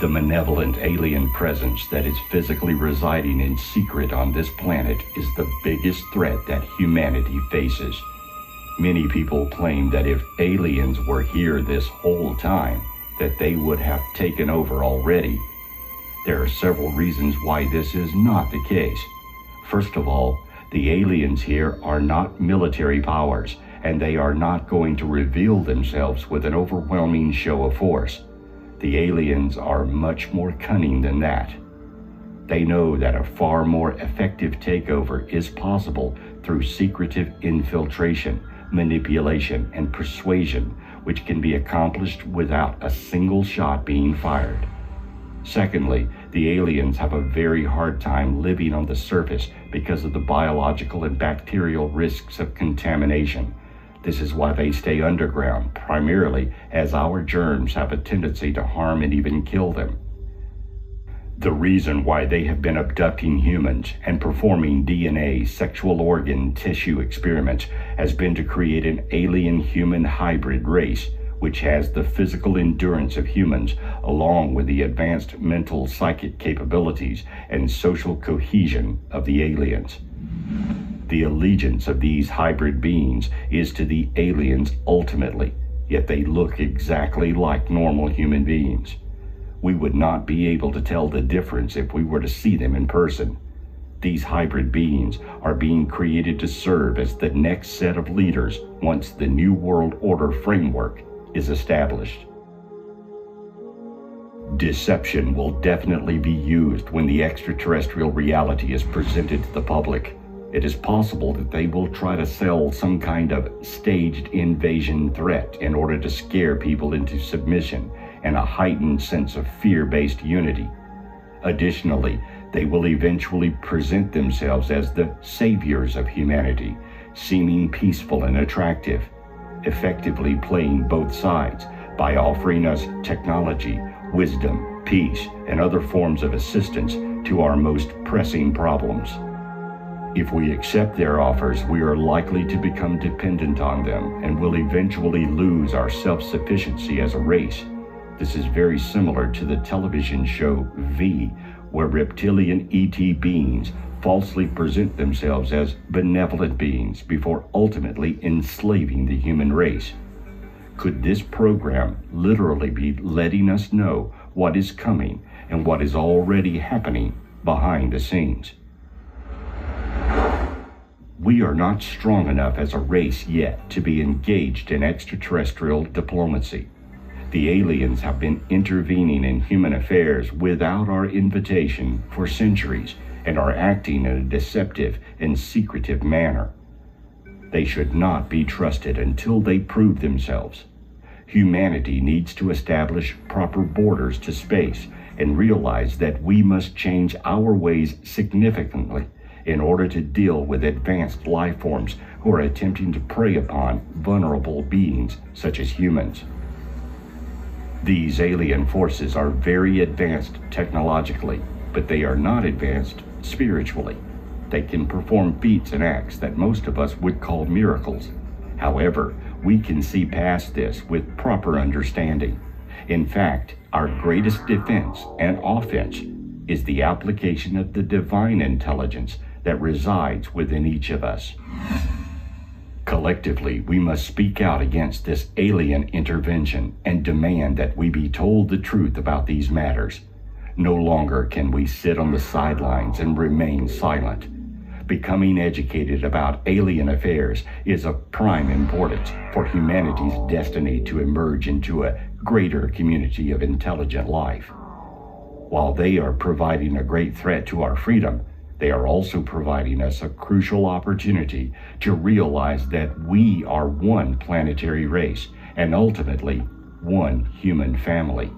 The malevolent alien presence that is physically residing in secret on this planet is the biggest threat that humanity faces. Many people claim that if aliens were here this whole time, that they would have taken over already. There are several reasons why this is not the case. First of all, the aliens here are not military powers, and they are not going to reveal themselves with an overwhelming show of force. The aliens are much more cunning than that. They know that a far more effective takeover is possible through secretive infiltration, manipulation, and persuasion, which can be accomplished without a single shot being fired. Secondly, the aliens have a very hard time living on the surface because of the biological and bacterial risks of contamination. This is why they stay underground, primarily as our germs have a tendency to harm and even kill them. The reason why they have been abducting humans and performing DNA, sexual organ, tissue experiments has been to create an alien-human hybrid race, which has the physical endurance of humans, along with the advanced mental psychic capabilities and social cohesion of the aliens. The allegiance of these hybrid beings is to the aliens ultimately, yet they look exactly like normal human beings. We would not be able to tell the difference if we were to see them in person. These hybrid beings are being created to serve as the next set of leaders once the New World Order framework is established. Deception will definitely be used when the extraterrestrial reality is presented to the public. It is possible that they will try to sell some kind of staged invasion threat in order to scare people into submission and a heightened sense of fear-based unity. Additionally, they will eventually present themselves as the saviors of humanity, seeming peaceful and attractive, effectively playing both sides by offering us technology, wisdom, peace, and other forms of assistance to our most pressing problems. If we accept their offers, we are likely to become dependent on them and will eventually lose our self-sufficiency as a race. This is very similar to the television show V, where reptilian ET beings falsely present themselves as benevolent beings before ultimately enslaving the human race. Could this program literally be letting us know what is coming and what is already happening behind the scenes? We are not strong enough as a race yet to be engaged in extraterrestrial diplomacy. The aliens have been intervening in human affairs without our invitation for centuries and are acting in a deceptive and secretive manner. They should not be trusted until they prove themselves. Humanity needs to establish proper borders to space and realize that we must change our ways significantly in order to deal with advanced life forms who are attempting to prey upon vulnerable beings such as humans. These alien forces are very advanced technologically, but they are not advanced spiritually. They can perform feats and acts that most of us would call miracles. However, we can see past this with proper understanding. In fact, our greatest defense and offense is the application of the divine intelligence that resides within each of us. Collectively, we must speak out against this alien intervention and demand that we be told the truth about these matters. No longer can we sit on the sidelines and remain silent. Becoming educated about alien affairs is of prime importance for humanity's destiny to emerge into a greater community of intelligent life. While they are providing a great threat to our freedom, they are also providing us a crucial opportunity to realize that we are one planetary race and ultimately one human family.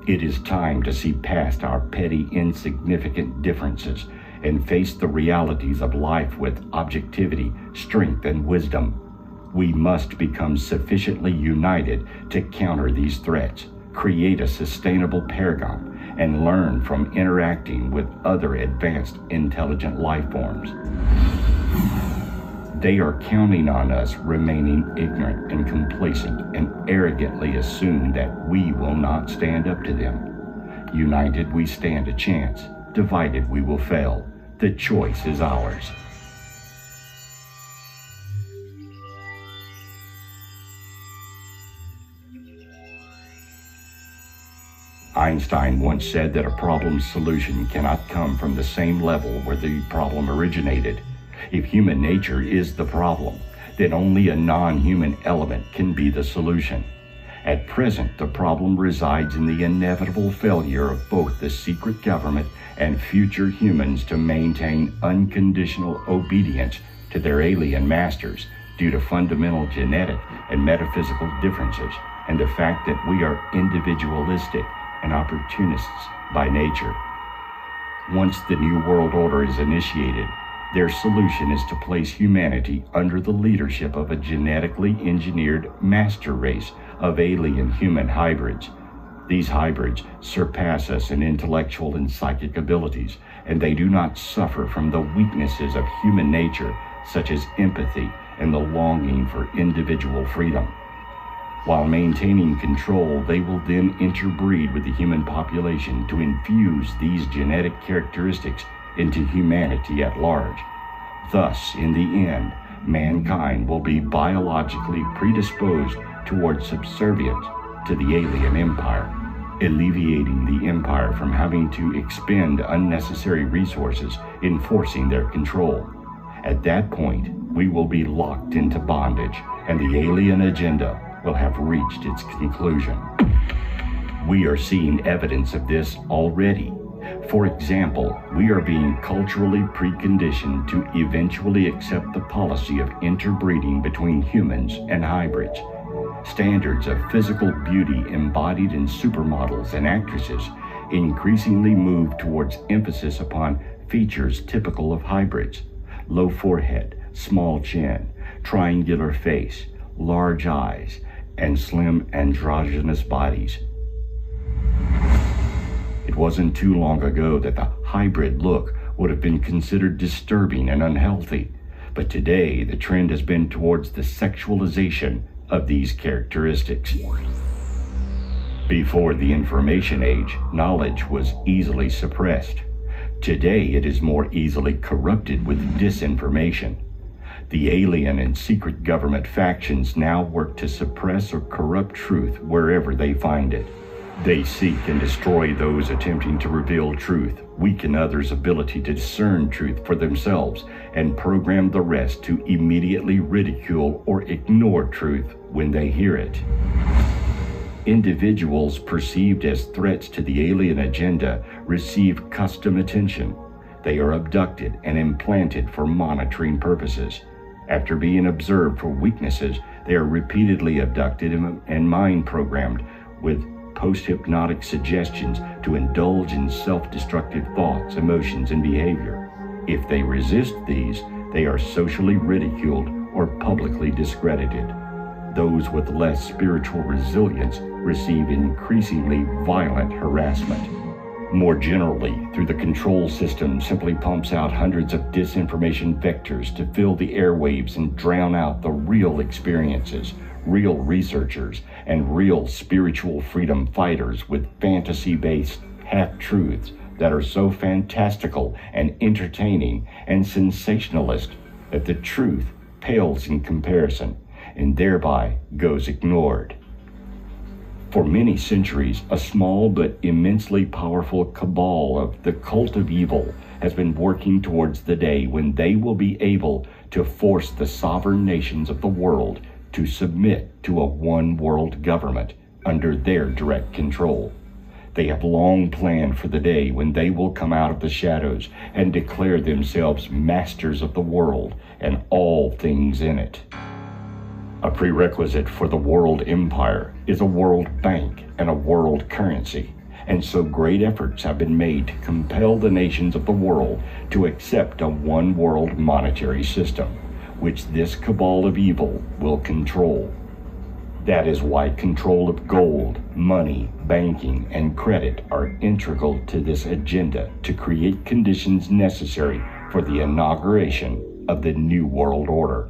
It is time to see past our petty, insignificant differences and face the realities of life with objectivity, strength, and wisdom. We must become sufficiently united to counter these threats, create a sustainable paradigm, and learn from interacting with other advanced intelligent life forms. They are counting on us remaining ignorant and complacent and arrogantly assume that we will not stand up to them. United, we stand a chance. Divided, we will fail. The choice is ours. Einstein once said that a problem's solution cannot come from the same level where the problem originated. If human nature is the problem, then only a non-human element can be the solution. At present, the problem resides in the inevitable failure of both the secret government and future humans to maintain unconditional obedience to their alien masters due to fundamental genetic and metaphysical differences, and the fact that we are individualistic and opportunists by nature. Once the New World Order is initiated, their solution is to place humanity under the leadership of a genetically engineered master race of alien human hybrids. These hybrids surpass us in intellectual and psychic abilities, and they do not suffer from the weaknesses of human nature, such as empathy and the longing for individual freedom. While maintaining control, they will then interbreed with the human population to infuse these genetic characteristics into humanity at large. Thus, in the end, mankind will be biologically predisposed towards subservience to the alien empire, alleviating the empire from having to expend unnecessary resources enforcing their control. At that point, we will be locked into bondage, and the alien agenda will have reached its conclusion. We are seeing evidence of this already. For example, we are being culturally preconditioned to eventually accept the policy of interbreeding between humans and hybrids. Standards of physical beauty embodied in supermodels and actresses increasingly move towards emphasis upon features typical of hybrids: low forehead, small chin, triangular face, large eyes, and slim androgynous bodies. It wasn't too long ago that the hybrid look would have been considered disturbing and unhealthy, but today the trend has been towards the sexualization of these characteristics. Before the information age, knowledge was easily suppressed. Today it is more easily corrupted with disinformation. The alien and secret government factions now work to suppress or corrupt truth wherever they find it. They seek and destroy those attempting to reveal truth, weaken others' ability to discern truth for themselves, and program the rest to immediately ridicule or ignore truth when they hear it. Individuals perceived as threats to the alien agenda receive custom attention. They are abducted and implanted for monitoring purposes. After being observed for weaknesses, they are repeatedly abducted and mind-programmed with post-hypnotic suggestions to indulge in self-destructive thoughts, emotions, and behavior. If they resist these, they are socially ridiculed or publicly discredited. Those with less spiritual resilience receive increasingly violent harassment. More generally, through the control system simply pumps out hundreds of disinformation vectors to fill the airwaves and drown out the real experiences, real researchers, and real spiritual freedom fighters with fantasy-based half-truths that are so fantastical and entertaining and sensationalist that the truth pales in comparison and thereby goes ignored. For many centuries, a small but immensely powerful cabal of the cult of evil has been working towards the day when they will be able to force the sovereign nations of the world to submit to a one-world government under their direct control. They have long planned for the day when they will come out of the shadows and declare themselves masters of the world and all things in it. A prerequisite for the world empire is a world bank and a world currency, and so great efforts have been made to compel the nations of the world to accept a one-world monetary system, which this cabal of evil will control. That is why control of gold, money, banking, and credit are integral to this agenda to create conditions necessary for the inauguration of the New World Order.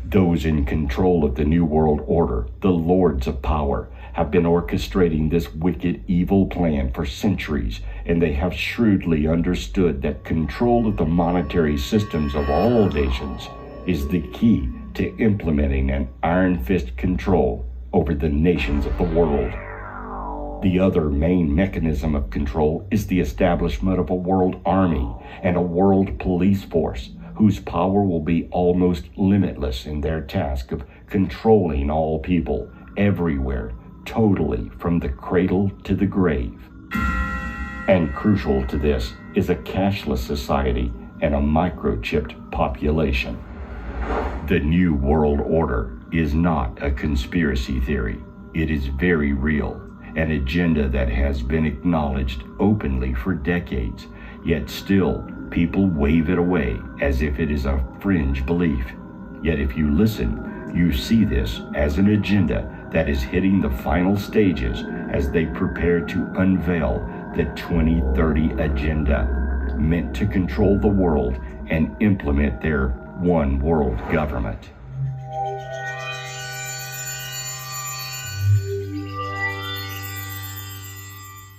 Those in control of the New World Order, the Lords of Power, have been orchestrating this wicked, evil plan for centuries, and they have shrewdly understood that control of the monetary systems of all nations is the key to implementing an iron fist control over the nations of the world. The other main mechanism of control is the establishment of a world army and a world police force whose power will be almost limitless in their task of controlling all people everywhere, totally from the cradle to the grave. And crucial to this is a cashless society and a microchipped population. The New World Order is not a conspiracy theory. It is very real, an agenda that has been acknowledged openly for decades, yet still people wave it away as if it is a fringe belief. Yet if you listen, you see this as an agenda that is hitting the final stages as they prepare to unveil the 2030 agenda, meant to control the world and implement their one world government.